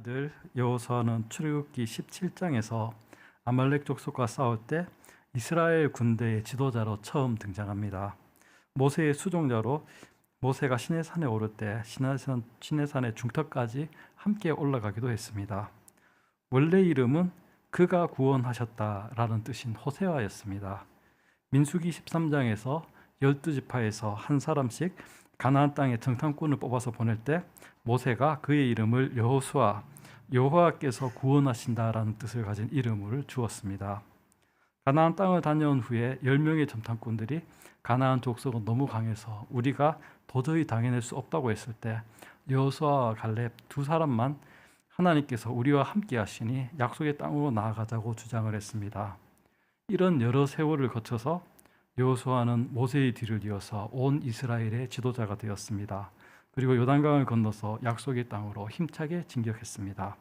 아들 여호수아는 출애굽기 17장에서 아말렉 족속과 싸울 때 이스라엘 군대의 지도자로 처음 등장합니다. 모세의 수종자로 모세가 시내산에 오를 때 시내산의 중턱까지 함께 올라가기도 했습니다. 원래 이름은 그가 구원하셨다라는 뜻인 호세아였습니다. 민수기 13장에서 12지파에서 한 사람씩 가나안 땅에 정탐꾼을 뽑아서 보낼 때 모세가 그의 이름을 여호수아, 여호와께서 구원하신다라는 뜻을 가진 이름을 주었습니다. 가나안 땅을 다녀온 후에 10명의 정탐꾼들이 가나안 족속은 너무 강해서 우리가 도저히 당해낼 수 없다고 했을 때 여호수아와 갈렙 두 사람만 하나님께서 우리와 함께 하시니 약속의 땅으로 나아가자고 주장을 했습니다. 이런 여러 세월을 거쳐서 여호수아는 모세의 뒤를 이어서 온 이스라엘의 지도자가 되었습니다. 그리고 요단강을 건너서 약속의 땅으로 힘차게 진격했습니다.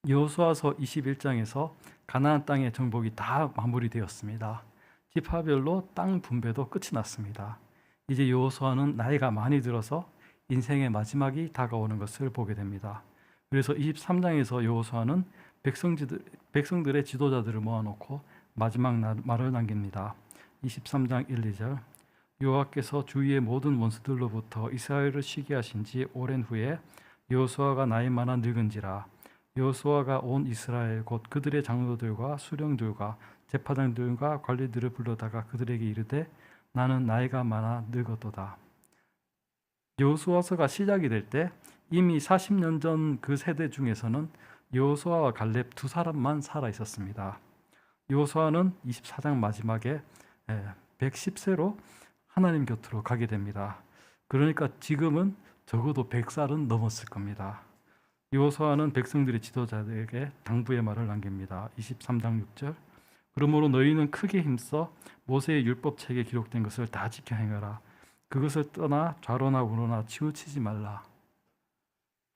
여호수아서 21장에서 가나안 땅의 정복이 다 마무리되었습니다. 지파별로 땅 분배도 끝이 났습니다. 이제 여호수아는 나이가 많이 들어서 인생의 마지막이 다가오는 것을 보게 됩니다. 그래서 23장에서 여호수아는 백성들의 지도자들을 모아놓고 마지막 말을 남깁니다. 23장 1, 2절 여호와께서 주위의 모든 원수들로부터 이스라엘을 쉬게 하신 지 오랜 후에 여호수아가 나이 많아 늙은지라 여호수아가 온 이스라엘 곧 그들의 장로들과 수령들과 제사장들과 관리들을 불러다가 그들에게 이르되 나는 나이가 많아 늙었도다. 여호수아서가 시작이 될 때 이미 40년 전 그 세대 중에서는 여호수아와 갈렙 두 사람만 살아 있었습니다. 여호수아는 24장 마지막에 110세로 하나님 곁으로 가게 됩니다. 그러니까 지금은 적어도 100살은 넘었을 겁니다. 여호수아는 백성들의 지도자들에게 당부의 말을 남깁니다. 23장 6절 그러므로 너희는 크게 힘써 모세의 율법책에 기록된 것을 다 지켜 행하라. 그것을 떠나 좌로나 우로나 치우치지 말라.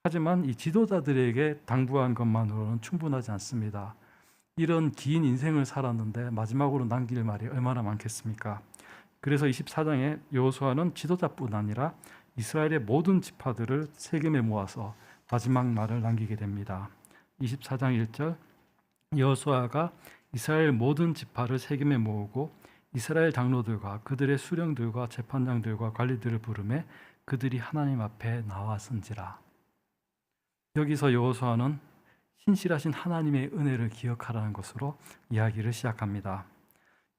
하지만 이 지도자들에게 당부한 것만으로는 충분하지 않습니다. 이런 긴 인생을 살았는데 마지막으로 남길 말이 얼마나 많겠습니까? 그래서 24장에 여호수아는 지도자뿐 아니라 이스라엘의 모든 지파들을 세겜에 모아서 마지막 말을 남기게 됩니다. 24장 1절 여호수아가 이스라엘 모든 지파를 세겜에 모으고 이스라엘 장로들과 그들의 수령들과 재판장들과 관리들을 부르매 그들이 하나님 앞에 나와선지라. 여기서 여호수아는 신실하신 하나님의 은혜를 기억하라는 것으로 이야기를 시작합니다.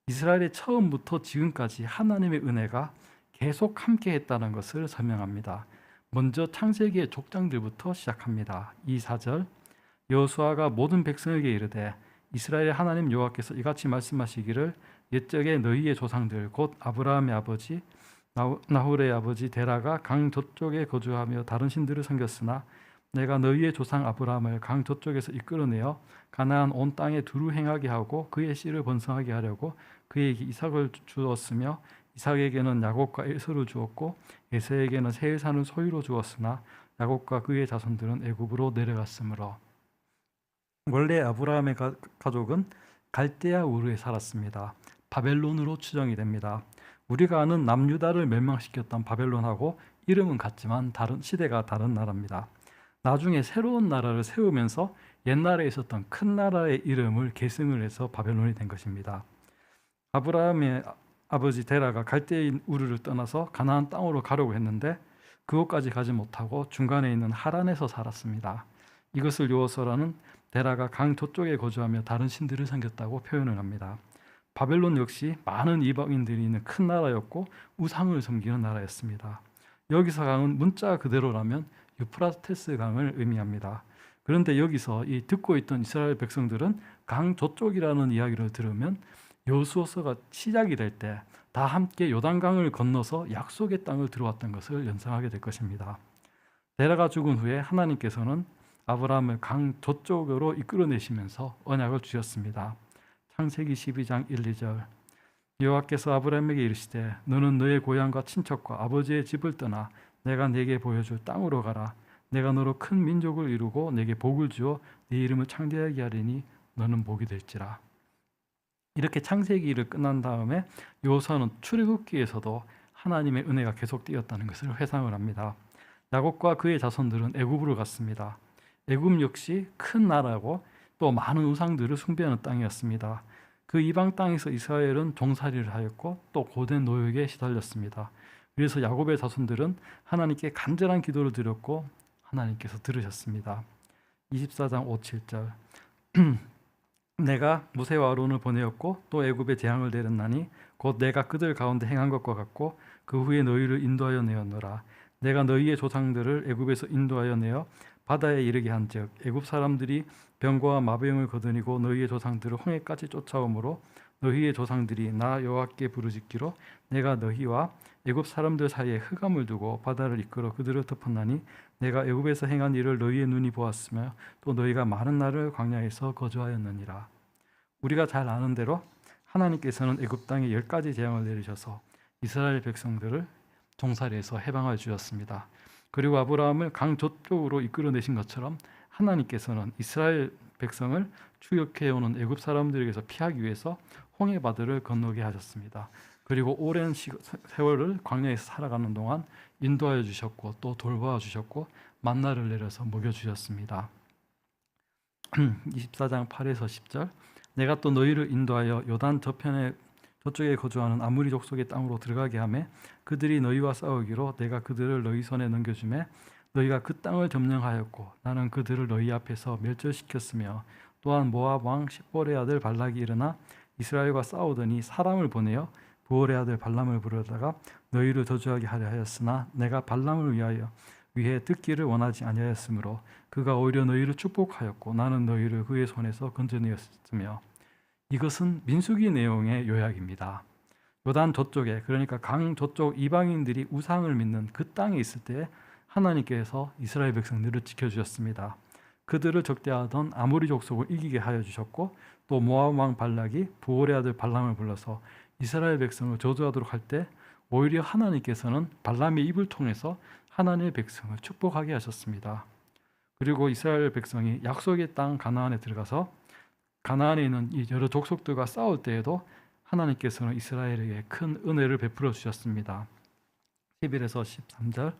이스라엘의 처음부터 지금까지 하나님의 은혜가 계속 함께 했다는 것을 설명합니다. 먼저 창세기의 족장들부터 시작합니다. 2, 4절 여호수아가 모든 백성에게 이르되 이스라엘의 하나님 여호와께서 이같이 말씀하시기를 옛적에 너희의 조상들 곧 아브라함의 아버지 나홀의 아버지 데라가 강 저쪽에 거주하며 다른 신들을 섬겼으나 내가 너희의 조상 아브라함을 강 저쪽에서 이끌어내어 가나안 온 땅에 두루 행하게 하고 그의 씨를 번성하게 하려고 그에게 이삭을 주었으며 이삭에게는 야곱과 에서를 주었고 에서에게는 세일산을 소유로 주었으나 야곱과 그의 자손들은 애굽으로 내려갔으므로. 원래 아브라함의 가족은 갈대아 우르에 살았습니다. 바벨론으로 추정이 됩니다. 우리가 아는 남유다를 멸망시켰던 바벨론하고 이름은 같지만 시대가 다른 나라입니다. 나중에 새로운 나라를 세우면서 옛날에 있었던 큰 나라의 이름을 계승을 해서 바벨론이 된 것입니다. 아브라함의 아버지 데라가 갈대인 우르를 떠나서 가나안 땅으로 가려고 했는데 그곳까지 가지 못하고 중간에 있는 하란에서 살았습니다. 이것을 여호수아는 데라가 강 저쪽에 거주하며 다른 신들을 섬겼다고 표현을 합니다. 바벨론 역시 많은 이방인들이 있는 큰 나라였고 우상을 섬기는 나라였습니다. 여기서 강은 문자 그대로라면 유프라테스 강을 의미합니다. 그런데 여기서 이 듣고 있던 이스라엘 백성들은 강 저쪽이라는 이야기를 들으면 여호수아서가 시작이 될 때 다 함께 요단강을 건너서 약속의 땅을 들어왔던 것을 연상하게 될 것입니다. 데라가 죽은 후에 하나님께서는 아브라함을 강 저쪽으로 이끌어내시면서 언약을 주셨습니다. 창세기 12장 1, 2절 여호와께서 아브라함에게 이르시되 너는 너의 고향과 친척과 아버지의 집을 떠나 내가 네게 보여줄 땅으로 가라. 내가 너로 큰 민족을 이루고 네게 복을 주어 네 이름을 창대하게 하리니 너는 복이 될지라. 이렇게 창세기를 끝난 다음에 여호수아는 출애굽기에서도 하나님의 은혜가 계속되었다는 것을 회상을 합니다. 야곱과 그의 자손들은 애굽으로 갔습니다. 애굽 역시 큰 나라고 또 많은 우상들을 숭배하는 땅이었습니다. 그 이방 땅에서 이스라엘은 종살이를 하였고 또 고된 노역에 시달렸습니다. 그래서 야곱의 자손들은 하나님께 간절한 기도를 드렸고 하나님께서 들으셨습니다. 24장 5, 7절 내가 모세와 아론을 보내었고 또 애굽에 재앙을 내렸나니 곧 내가 그들 가운데 행한 것과 같고 그 후에 너희를 인도하여 내었노라. 내가 너희의 조상들을 애굽에서 인도하여 내어 바다에 이르게 한즉 애굽 사람들이 병과 마병을 거느리고 너희의 조상들을 홍해까지 쫓아오므로 너희의 조상들이 나 여호와께 부르짖기로 내가 너희와 애굽 사람들 사이에 흑암을 두고 바다를 이끌어 그들을 덮었나니 내가 애굽에서 행한 일을 너희의 눈이 보았으며 또 너희가 많은 날을 광야에서 거주하였느니라. 우리가 잘 아는 대로 하나님께서는 애굽 땅에 10가지 재앙을 내리셔서 이스라엘 백성들을 종살이에서 해방하여 주셨습니다. 그리고 아브라함을 강 저쪽으로 이끌어내신 것처럼 하나님께서는 이스라엘 백성을 추격해오는 애굽 사람들에게서 피하기 위해서 홍해 바다를 건너게 하셨습니다. 그리고 오랜 세월을 광야에서 살아가는 동안 인도하여 주셨고 또 돌보아 주셨고 만나를 내려서 먹여 주셨습니다. 24장 8에서 10절 내가 또 너희를 인도하여 요단 저쪽에 거주하는 아무리 족속의 땅으로 들어가게 하매 그들이 너희와 싸우기로 내가 그들을 너희 손에 넘겨주매 너희가 그 땅을 점령하였고 나는 그들을 너희 앞에서 멸절시켰으며 또한 모압 왕 십볼의 아들 발락이 일어나 이스라엘과 싸우더니 사람을 보내어 부올의 아들 발람을 부르다가 너희를 저주하게 하려 하였으나 내가 발람을 위해 듣기를 원하지 아니하였으므로 그가 오히려 너희를 축복하였고 나는 너희를 그의 손에서 건져내었으며. 이것은 민수기 내용의 요약입니다. 요단 저쪽에, 그러니까 강 저쪽 이방인들이 우상을 믿는 그 땅에 있을 때 하나님께서 이스라엘 백성들을 지켜주셨습니다. 그들을 적대하던 아모리 족속을 이기게 하여 주셨고 또 모압 왕 발락이 부올의 아들 발람을 불러서 이스라엘 백성을 저주하도록 할 때 오히려 하나님께서는 발람의 입을 통해서 하나님의 백성을 축복하게 하셨습니다. 그리고 이스라엘 백성이 약속의 땅 가나안에 들어가서 가나안에 있는 이 여러 족속들과 싸울 때에도 하나님께서는 이스라엘에게 큰 은혜를 베풀어 주셨습니다. 11에서 13절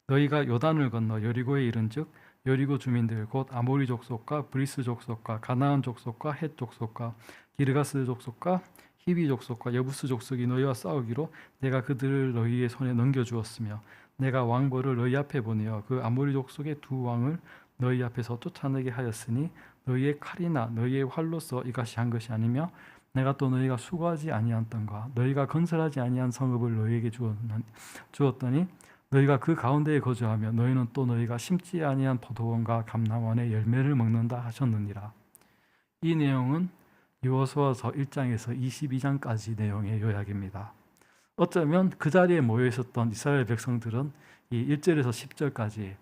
너희가 요단을 건너 여리고에 이른즉 여리고 주민들 곧 아모리 족속과 브리스 족속과 가나안 족속과 헷 족속과 기르가스 족속과 히비 족속과 여부스 족속이 너희와 싸우기로 내가 그들을 너희의 손에 넘겨주었으며 내가 왕벌을 너희 앞에 보내어 그 아모리 족속의 두 왕을 너희 앞에서 쫓아내게 하였으니 너희의 칼이나 너희의 활로서 이같이 한 것이 아니며 내가 또 너희가 수고하지 아니한 땅과 너희가 건설하지 아니한 성읍을 너희에게 주었더니 너희가 그 가운데에 거주하며 너희는 또 너희가 심지 아니한 포도원과 감람원의 열매를 먹는다 하셨느니라. 이 내용은 여호수아서 1장에서 22장까지 내용의 요약입니다. 어쩌면 그 자리에 모여 있었던 이스라엘 백성들은 이 1절에서 10절까지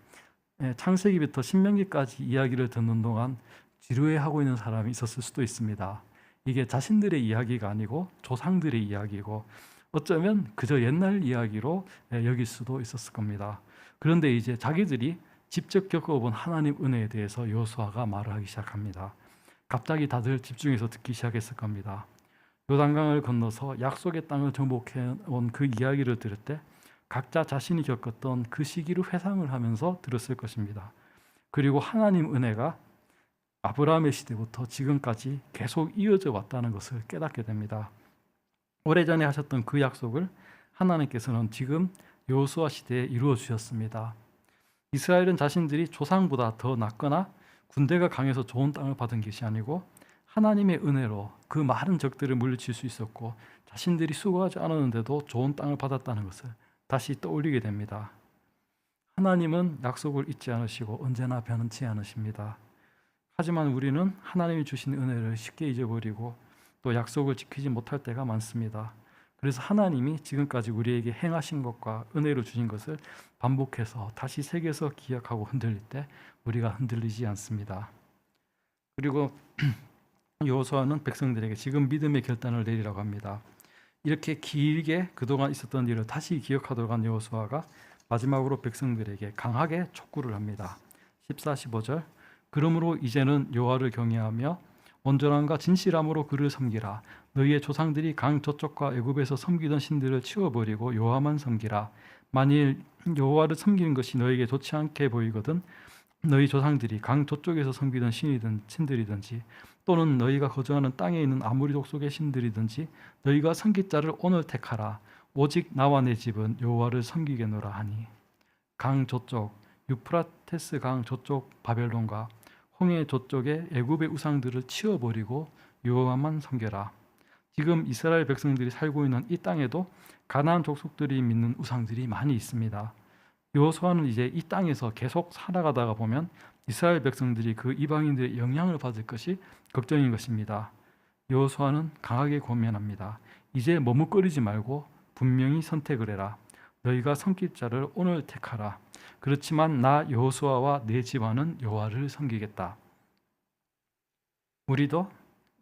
창세기부터 신명기까지 이야기를 듣는 동안 지루해하고 있는 사람이 있었을 수도 있습니다. 이게 자신들의 이야기가 아니고 조상들의 이야기고 어쩌면 그저 옛날 이야기로 여길 수도 있었을 겁니다. 그런데 이제 자기들이 직접 겪어본 하나님 은혜에 대해서 여호수아가 말을 하기 시작합니다. 갑자기 다들 집중해서 듣기 시작했을 겁니다. 요단강을 건너서 약속의 땅을 정복해 온 그 이야기를 들을 때 각자 자신이 겪었던 그 시기를 회상을 하면서 들었을 것입니다. 그리고 하나님 은혜가 아브라함의 시대부터 지금까지 계속 이어져 왔다는 것을 깨닫게 됩니다. 오래전에 하셨던 그 약속을 하나님께서는 지금 여호수아 시대에 이루어 주셨습니다. 이스라엘은 자신들이 조상보다 더 낫거나 군대가 강해서 좋은 땅을 받은 것이 아니고 하나님의 은혜로 그 많은 적들을 물리칠 수 있었고 자신들이 수고하지 않았는데도 좋은 땅을 받았다는 것을 다시 떠올리게 됩니다. 하나님은 약속을 잊지 않으시고 언제나 변치 않으십니다. 하지만 우리는 하나님이 주신 은혜를 쉽게 잊어버리고 또 약속을 지키지 못할 때가 많습니다. 그래서 하나님이 지금까지 우리에게 행하신 것과 은혜로 주신 것을 반복해서 다시 새겨서 기억하고 흔들릴 때 우리가 흔들리지 않습니다. 그리고 여호수아는 백성들에게 지금 믿음의 결단을 내리라고 합니다. 이렇게 길게 그동안 있었던 일을 다시 기억하도록 한 여호수아가 마지막으로 백성들에게 강하게 촉구를 합니다. 14, 15절 그러므로 이제는 여호와를 경외하며 온전함과 진실함으로 그를 섬기라. 너희의 조상들이 강 저쪽과 애굽에서 섬기던 신들을 치워버리고 여호와만 섬기라. 만일 여호와를 섬기는 것이 너에게 좋지 않게 보이거든 너희 조상들이 강 저쪽에서 섬기던 신이든 신들이든지 또는 너희가 거주하는 땅에 있는 아무리 족속의 신들이든지 너희가 섬길 자를 오늘 택하라. 오직 나와 내 집은 여호와를 섬기겠노라 하니 강 저쪽 유프라테스 강 저쪽 바벨론과 홍해 저쪽에 애굽의 우상들을 치워버리고 여호와만 섬겨라. 지금 이스라엘 백성들이 살고 있는 이 땅에도 가나안 족속들이 믿는 우상들이 많이 있습니다. 여호수아는 이제 이 땅에서 계속 살아가다가 보면 이스라엘 백성들이 그 이방인들의 영향을 받을 것이 걱정인 것입니다. 여호수아는 강하게 권면합니다. 이제 머뭇거리지 말고 분명히 선택을 해라. 너희가 섬길 자를 오늘 택하라. 그렇지만 나 여호수아와 내 집안은 여호와를 섬기겠다. 우리도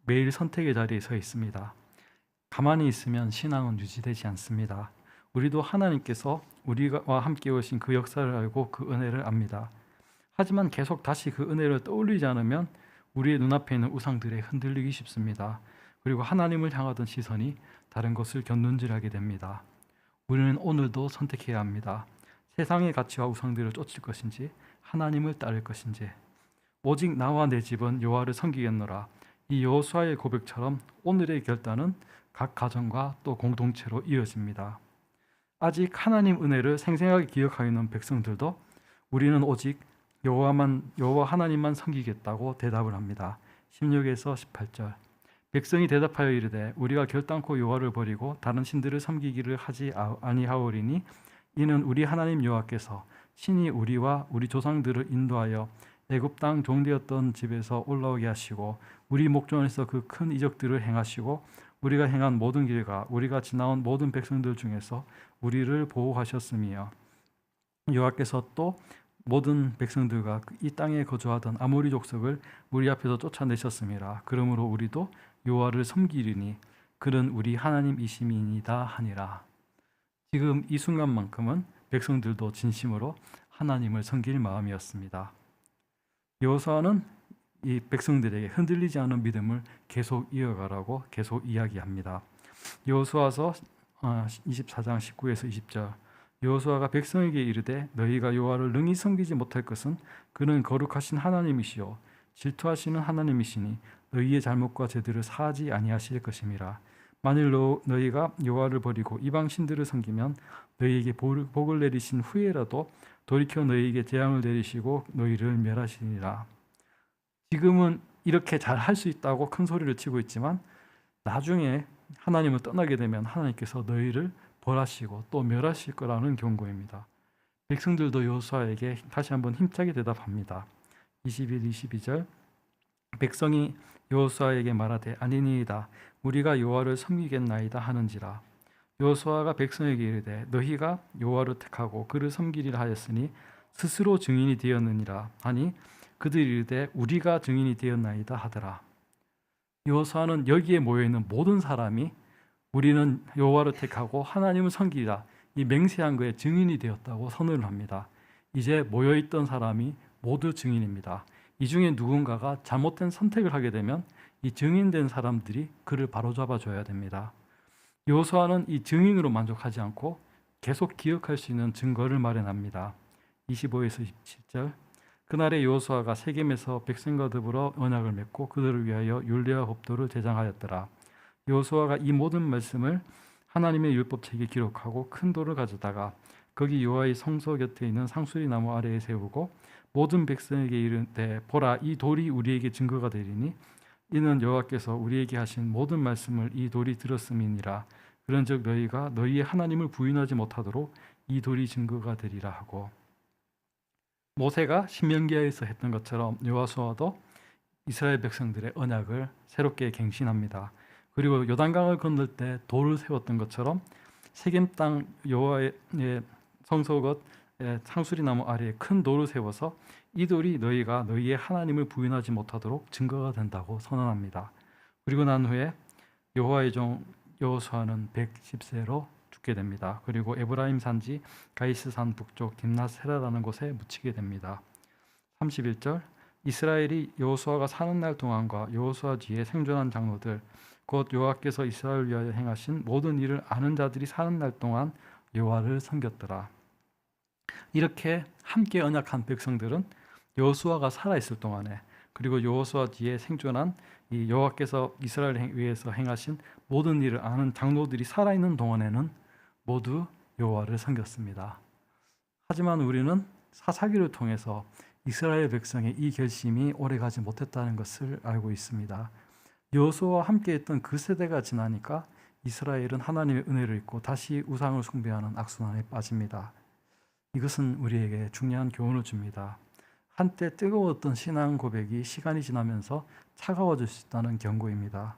매일 선택의 자리에 서 있습니다. 가만히 있으면 신앙은 유지되지 않습니다. 우리도 하나님께서 우리와 함께 오신 그 역사를 알고 그 은혜를 압니다. 하지만 계속 다시 그 은혜를 떠올리지 않으면 우리의 눈앞에 있는 우상들에 흔들리기 쉽습니다. 그리고 하나님을 향하던 시선이 다른 것을 곁눈질하게 됩니다. 우리는 오늘도 선택해야 합니다. 세상의 가치와 우상들을 쫓을 것인지 하나님을 따를 것인지. 오직 나와 내 집은 여호와를 섬기겠노라. 이 여호수아의 고백처럼 오늘의 결단은 각 가정과 또 공동체로 이어집니다. 아직 하나님 은혜를 생생하게 기억하고 있는 백성들도 우리는 오직 여호와 하나님만 섬기겠다고 대답을 합니다. 16에서 18절. 백성이 대답하여 이르되 우리가 결단코 여호와를 버리고 다른 신들을 섬기기를 하지 아니하오리니 이는 우리 하나님 여호와께서 신이 우리와 우리 조상들을 인도하여 애굽 땅 종되었던 집에서 올라오게 하시고 우리 목전에서 그 큰 이적들을 행하시고 우리가 행한 모든 길과 우리가 지나온 모든 백성들 중에서 우리를 보호하셨으며 여호와께서 또 모든 백성들과 이 땅에 거주하던 아모리 족속을 우리 앞에서 쫓아내셨음이라. 그러므로 우리도 여호와를 섬기리니 그는 우리 하나님이심이니이다 하니라. 지금 이 순간만큼은 백성들도 진심으로 하나님을 섬길 마음이었습니다. 여호수아는 이 백성들에게 흔들리지 않은 믿음을 계속 이어가라고 계속 이야기합니다. 여호수아서 24장 19에서 20절. 여호수아가 백성에게 이르되 너희가 여호와를 능히 섬기지 못할 것은 그는 거룩하신 하나님이시요 질투하시는 하나님이시니 너희의 잘못과 죄들을 사하지 아니하실 것임이라. 만일 너희가 여호와를 버리고 이방 신들을 섬기면 너희에게 복을 내리신 후에라도 돌이켜 너희에게 재앙을 내리시고 너희를 멸하시리라. 지금은 이렇게 잘 할 수 있다고 큰 소리를 치고 있지만 나중에 하나님을 떠나게 되면 하나님께서 너희를 벌하시고 또 멸하실 거라는 경고입니다. 백성들도 여호수아에게 다시 한번 힘차게 대답합니다. 21, 22절. 백성이 여호수아에게 말하되 아니니이다 우리가 여호와를 섬기겠나이다 하는지라. 여호수아가 백성에게 이르되 너희가 여호와를 택하고 그를 섬기리라 하였으니 스스로 증인이 되었느니라 하니 그들이 이르되 우리가 증인이 되었나이다 하더라. 여호수아는 여기에 모여있는 모든 사람이 우리는 여호와를 택하고 하나님을 섬기리라 이 맹세한 거에 증인이 되었다고 선언을 합니다. 이제 모여있던 사람이 모두 증인입니다. 이 중에 누군가가 잘못된 선택을 하게 되면 이 증인된 사람들이 그를 바로잡아 줘야 됩니다. 여호수아는 이 증인으로 만족하지 않고 계속 기억할 수 있는 증거를 마련합니다. 25에서 27절. 그날에 여호수아가 세겜에서 백성과 더불어 언약을 맺고 그들을 위하여 율례와 법도를 제정하였더라. 여호수아가 이 모든 말씀을 하나님의 율법책에 기록하고 큰 돌을 가져다가 거기 여호와의 성소 곁에 있는 상수리 나무 아래에 세우고 모든 백성에게 이르되 보라 이 돌이 우리에게 증거가 되리니 이는 여호와께서 우리에게 하신 모든 말씀을 이 돌이 들었음이니라. 그런즉 너희가 너희의 하나님을 부인하지 못하도록 이 돌이 증거가 되리라 하고. 모세가 신명기에서 했던 것처럼 여호수아도 이스라엘 백성들의 언약을 새롭게 갱신합니다. 그리고 요단강을 건널 때 돌을 세웠던 것처럼 세겜 땅 여호와의 성소 겉 상수리 나무 아래에 큰 돌을 세워서 이 돌이 너희가 너희의 하나님을 부인하지 못하도록 증거가 된다고 선언합니다. 그리고 난 후에 여호와의 종 여호수아는 110세로 죽게 됩니다. 그리고 에브라임 산지 가이스산 북쪽 딥낫세라라는 곳에 묻히게 됩니다. 31절. 이스라엘이 여호수아가 사는 날 동안과 여호수아 뒤에 생존한 장로들 곧 여호와께서 이스라엘을 위하여 행하신 모든 일을 아는 자들이 사는 날 동안 여호와를 섬겼더라. 이렇게 함께 언약한 백성들은 여호수아가 살아 있을 동안에, 그리고 여호수아 뒤에 생존한 이 여호와께서 이스라엘을 위해서 행하신 모든 일을 아는 장로들이 살아 있는 동안에는 모두 여호와를 섬겼습니다. 하지만 우리는 사사기를 통해서 이스라엘 백성의 이 결심이 오래가지 못했다는 것을 알고 있습니다. 여호수아와 함께했던 그 세대가 지나니까 이스라엘은 하나님의 은혜를 잊고 다시 우상을 숭배하는 악순환에 빠집니다. 이것은 우리에게 중요한 교훈을 줍니다. 한때 뜨거웠던 신앙 고백이 시간이 지나면서 차가워질 수 있다는 경고입니다.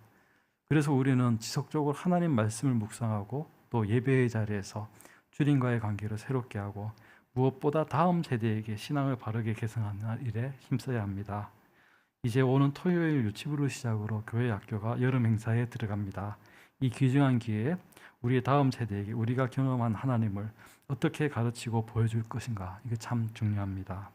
그래서 우리는 지속적으로 하나님 말씀을 묵상하고 또 예배의 자리에서 주님과의 관계를 새롭게 하고 무엇보다 다음 세대에게 신앙을 바르게 계승하는 일에 힘써야 합니다. 이제 오는 토요일 유치부를 시작으로 교회 학교가 여름 행사에 들어갑니다. 이 귀중한 기회에 우리의 다음 세대에게 우리가 경험한 하나님을 어떻게 가르치고 보여줄 것인가, 이게 참 중요합니다.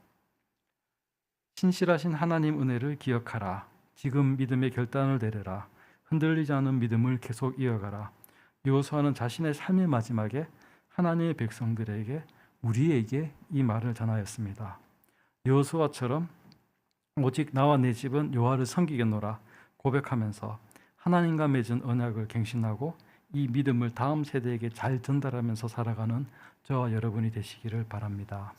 신실하신 하나님 은혜를 기억하라. 지금 믿음의 결단을 내려라. 흔들리지 않은 믿음을 계속 이어가라. 여호수아는 자신의 삶의 마지막에 하나님의 백성들에게, 우리에게 이 말을 전하였습니다. 여호수아처럼 오직 나와 내 집은 여호와를 섬기겠노라 고백하면서 하나님과 맺은 언약을 갱신하고 이 믿음을 다음 세대에게 잘 전달하면서 살아가는 저와 여러분이 되시기를 바랍니다.